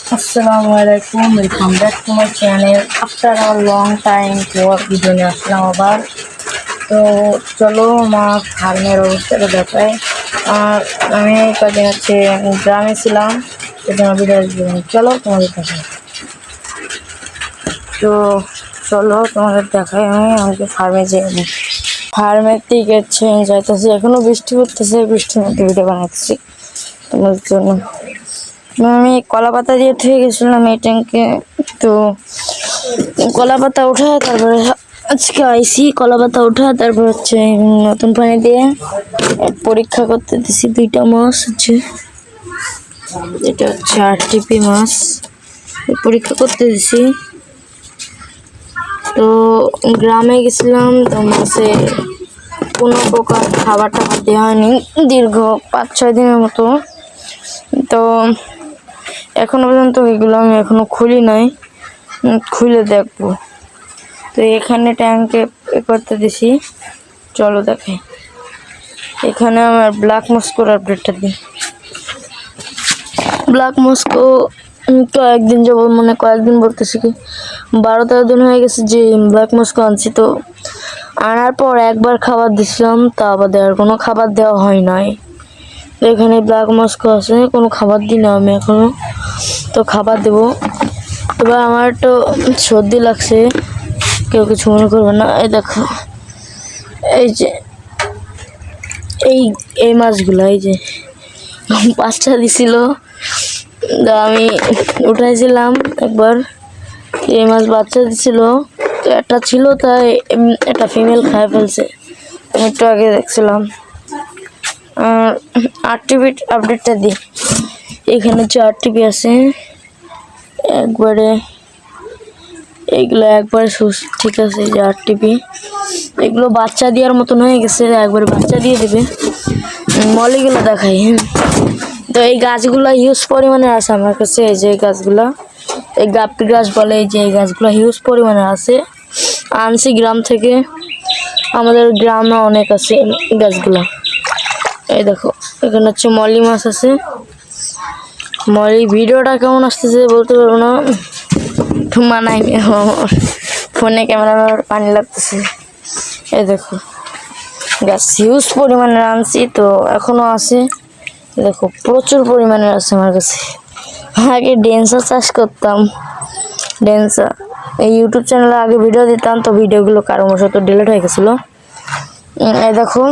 Assalamualaikum, welcome back to my channel. After a long time for video নিয়ে আসলাম আবার। তো চলো আমার ফার্মের অবস্থাটা দেখাই। আর আমি কদিন হচ্ছে গ্রামে ছিলাম, সেজন্য ভিডিও চলো তোমাদের দেখাই। তো চলো তোমাদের দেখাই আমি আমাকে ফার্মে যাই। ফার্মের থেকে যাইতেছি, এখনো বৃষ্টি পড়তেছে, বৃষ্টির মধ্যে ভিডিও বানাচ্ছি তোমাদের জন্য। আমি কলা পাতা দিয়ে থেকে গেছিলাম এই ট্যাঙ্কে। তো কলা পাতা উঠা, তারপরে আজকে আইসি কলা পাতা উঠা, তারপর হচ্ছে নতুন পানি দিয়ে পরীক্ষা করতে দিছি। 2টা মাছ হচ্ছে, এটা হচ্ছে আরটিপি মাছ, পরীক্ষা করতে দিছি। তো গ্রামে গেছিলাম, তো মাছে কোনো প্রকার খাবার টাবার দেওয়া হয়নি দীর্ঘ 5-6 দিনের মতো। তো এখনো পর্যন্ত এগুলো আমি এখনো খুলি নাই, খুলে দেখবো। তো এখানে ট্যাঙ্কে করতে দিছি, চলো দেখাই। এখানে আমার ব্ল্যাক মস্কোর আপডেটটা দিই। ব্ল্যাক মস্কো কয়েকদিন যাব, মানে কয়েকদিন বলতেছি কি 12-13 দিন হয়ে গেছে যে ব্ল্যাক মস্কো আনছি। তো আনার পর একবার খাবার দিছিলাম, তা বাদে আর কোনো খাবার দেওয়া হয় নাই। এখানে ব্ল্যাক মস্কো আছে, কোনো খাবার দিই না আমি এখনো, তো খাবার দেবো। এবার আমার তো সর্দি লাগছে, কেউ কিছু মনে করবে না। এই দেখো, এই যে এই মাছগুলো, এই যে 5টা দিছিল, আমি উঠাইছিলাম একবার। এই মাছ বাচ্চা দিছিল, তো একটা ছিল, তাই একটা ফিমেল খায় ফেলছে, আমি একটু আগে দেখছিলাম। আরটিপি আপডেটটা দিই। এখানে 4টিপি আছে, একবারে এইগুলো একবারে ঠিক আছে। যে 8টিপি, এগুলো বাচ্চা দেওয়ার মতন হয়ে গেছে, একবারে বাচ্চা দিয়ে দেবে। মলিগুলো দেখাই। তো এই গাছগুলো হিউজ পরিমাণে আছে আমার কাছে। এই যে গাছগুলা, এই গাপ্পি গাছ বলে, এই যে এই গাছগুলো হিউজ পরিমাণে আছে, আনছি গ্রাম থেকে। আমাদের গ্রামে অনেক আছে গাছগুলা। এই দেখো, এখানে হচ্ছে মলি মাছ আছে। মলি ভিডিওটা কেমন আসতেছে বলতে পারবো না, মানাই ফোনে ক্যামেরার পানি লাগতেছে। এই দেখো, গাছ হিউজ পরিমাণে আনছি, তো এখনো আছে। দেখো প্রচুর পরিমাণে আছে আমার কাছে। আগে ডেন্সা চাষ করতাম, ডেন্সা এই ইউটিউব চ্যানেলে আগে ভিডিও দিতাম, তো ভিডিওগুলো কারণবশত ডিলিট হয়ে গেছিলো। এই দেখো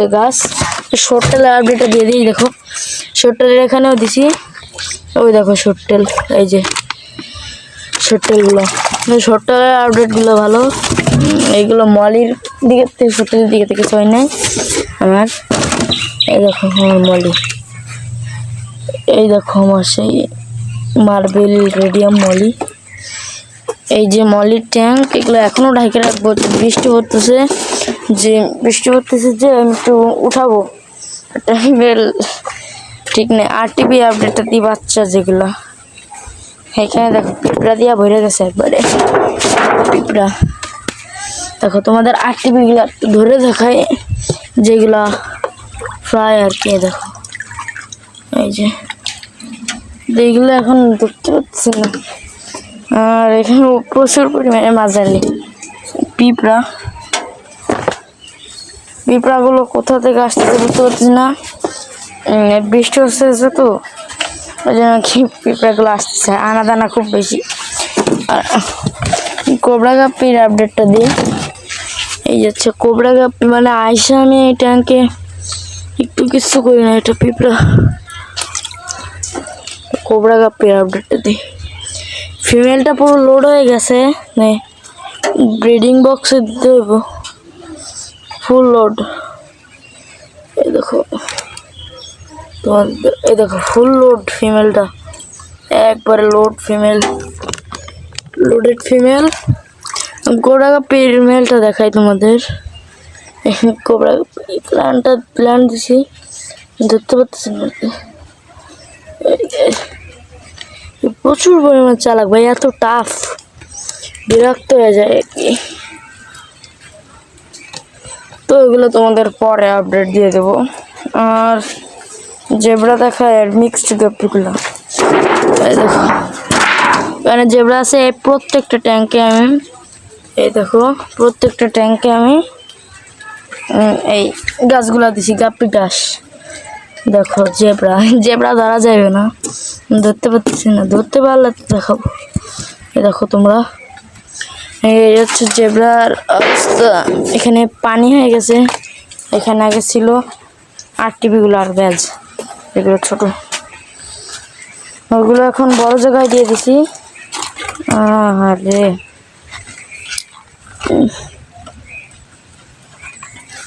এই গাছ, শর্টটেলের আপডেটটা দিয়ে দিই। দেখো শর্টটেলের এখানেও দিছি, ওই দেখো শর্টটেল, এই যে শর্টটেলগুলো, শর্টটেলের আপডেটগুলো ভালো। এইগুলো মলির দিকে থেকে, শর্টটেলের দিকে থেকে ছয় নাই আমার। এই দেখো আমার মলি, এই দেখো আমার সেই মার্বেল রেডিয়াম মলি। এই যে মলির ট্যাঙ্ক, এগুলো এখনও ঢাকে রাখবো। বৃষ্টি পড়তেছে, যে আমি একটু উঠাবো ট্যাঙ্কের, ঠিক নেই। আরটিপি আপডেটটা দিই, বাচ্চা যেগুলো। এখানে দেখো পিঁপড়া দিয়া ভরে গেছে একবারে, পিঁপড়া। দেখো তোমাদের আরটিপিগুলো একটু ধরে দেখায়, যেগুলা ফ্রাই আর কি। দেখো এই যে এইগুলো এখন দেখতে পাচ্ছি না। আর এখানে প্রচুর পরিমাণে মাঝারি পিঁপড়াগুলো কোথা থেকে আসতেছে বুঝতে পারছি না। বৃষ্টি হচ্ছে তো, ওই জন্য কি পিঁপড়াগুলো আসতেছে, আনা দানা খুব বেশি। আর কোবরা গাপ্পির আপডেটটা দিই। এই যাচ্ছে কোবরা গাপ্পি, মানে আইসা আমি এই ট্যাঙ্কে একটু কিছু করি না, এটা পিঁপড়া। কোবরা গাপ্পির আপডেটটা দিই। ফিমেলটা পুরো লোড হয়ে গেছে, ব্রিডিং বক্সে দিতে হইব, ফুল লোড। এই দেখো তোমাদের, এই দেখো ফুল লোড ফিমেলটা, একবারে load female, loaded female. Cobra গাপ্পির মেলটা দেখাই তোমাদের। কোবরা প্ল্যান্ট দিছি, দেখতে পাচ্ছেন নাকি? প্রচুর পরিমাণ চালাক ভাই, এত টাফ, বিরক্ত হয়ে যায় আর কি। তো এগুলো তোমাদের পরে আপডেট দিয়ে দেবো। আর জেব্রা দেখায় আর মিক্সড গাপ্পিগুলো, এই দেখো এখানে জেব্রা আছে। এই প্রত্যেকটা ট্যাঙ্কে আমি এই গাছগুলা দিছি, গাপ্পি ঘাস। দেখো জেব্রা জেব্রা ধরা যাবে না, ধরতে পারতেছি না, ধরতে পারলে তো দেখাবো। এই দেখো তোমরা, এই হচ্ছে জেব্রার অবস্থা। এখানে পানি হয়ে গেছে। এখানে আগে ছিল আরটিপিগুলো আর ব্যাজ, এগুলো ছোট, ওগুলো এখন বড় জায়গায় দিয়ে দিছি। আরে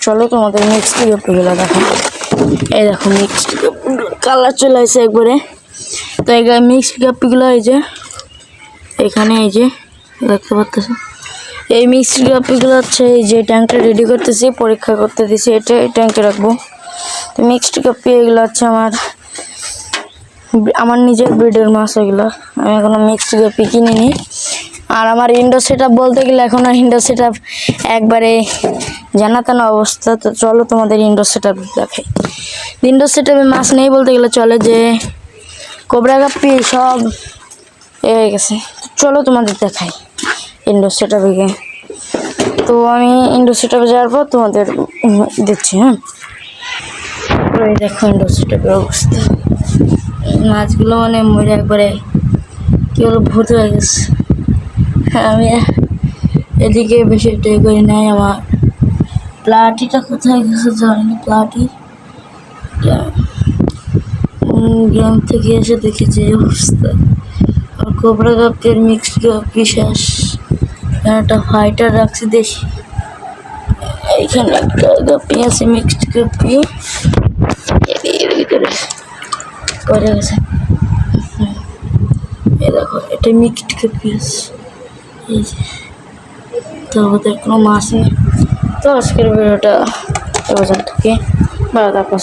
চলো তোমাদের মিক্সড গাপ্পিগুলো দেখো। এই দেখো মিক্সড কালার চলে আসে একবারে। তো এই মিক্সড গাপ্পিগুলো এই যে এখানে, এই যে দেখতে পাচ্ছ, এই মিক্সড গাপ্পিগুলো হচ্ছে এই যে ট্যাঙ্কটা রেডি করতেছি, পরীক্ষা করতে দিছি, এটা এই ট্যাঙ্কে রাখবো। তো মিক্সড গাপ্পি এগুলো হচ্ছে আমার নিজের ব্রিডের মাছ। এগুলো আমি এখনো মিক্সড গাপ্পি কিনিনি। আর আমার ইনডোর সেট আপ বলতে গেলে এখন ইনডোর সেট আপ একবারে জানাতানা অবস্থা। তো চলো তোমাদের ইনডোর সেট আপ দেখাই। ইনডোর সেট আপে মাছ নেই বলতে গেলে চলে, যে কোবরা গাপ্পি সব হয়ে গেছে। চলো তোমাদের দেখাই ইনডোর সেট আপে গিয়ে। তো আমি ইনডোর সেট আপে যাওয়ার পর তোমাদের দিচ্ছি। হ্যাঁ, ওই দেখো ইনডোর সেট আপের অবস্থা। মাছগুলো মরে একবারে কি বলো ভূত হয়ে গেছে। আমি এদিকে বেশি ট্রাই করি নাই। আমার প্লাটিটা কোথায় গেছে জানি না। প্লাটি গ্রাম থেকে এসে দেখেছি এই অবস্থা। আর কোবরা গাপ্পির মিক্সড গাপ্পি শেষ। একটা ফাইটার রাখছি দেখি। এইখানে একটা গাপ্পি আছে মিক্সড গাপ্পি, এর ভিতরে পড়ে গেছে। এই দেখো এটা মিক্সড গাপ্পি আছে। এই যে তো ওদের কোনো মাছ নেই। তো আজকের ভিডিওটা এ পর্যন্ত, কি ভালো থাকো।